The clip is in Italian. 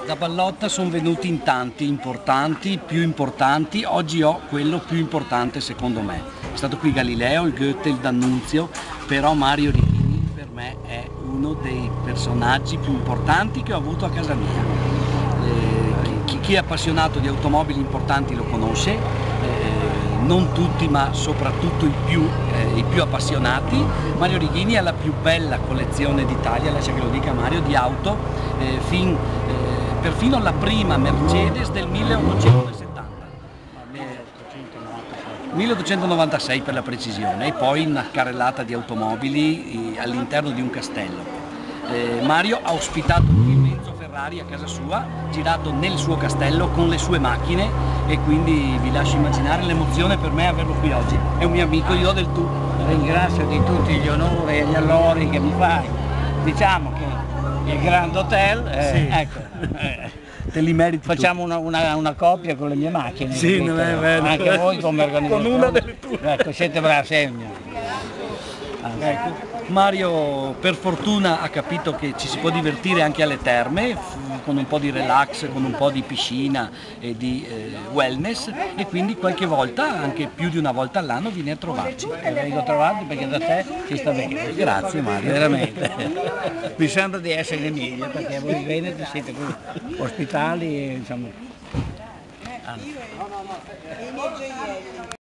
Da Ballotta sono venuti in tanti, importanti, più importanti. Oggi ho quello più importante secondo me. È stato qui Galileo, il Goethe, il D'Annunzio, però Mario Righini per me è uno dei personaggi più importanti che ho avuto a casa mia. Chi è appassionato di automobili importanti lo conosce, non tutti ma soprattutto i più appassionati. Mario Righini ha la più bella collezione d'Italia, lascia che lo dica Mario, di auto, perfino la prima Mercedes del 1870, 1896 per la precisione, e poi una carrellata di automobili all'interno di un castello. Mario ha ospitato il mezzo Ferrari a casa sua, girato nel suo castello con le sue macchine, e quindi vi lascio immaginare l'emozione per me averlo qui oggi. È un mio amico, io do del tu. Ringrazio di tutti gli onori e gli allori che mi fai. Diciamo che il Grand Hotel, Sì. ecco, Te li meriti. facciamo una coppia con le mie macchine. Sì, capito? non è vero. Anche voi come organizzazione. Con una delle tue. Ecco, siete bravi, segno. Ecco, Mario per fortuna ha capito che ci si può divertire anche alle terme, con un po' di relax, con un po' di piscina e di wellness, e quindi qualche volta, anche più di una volta all'anno, viene a trovarci. Vengo trovato perché da te ci sta bene. Grazie Mario. Veramente. Mi sembra di essere in Emilia perché voi veneti siete ospitali e insomma.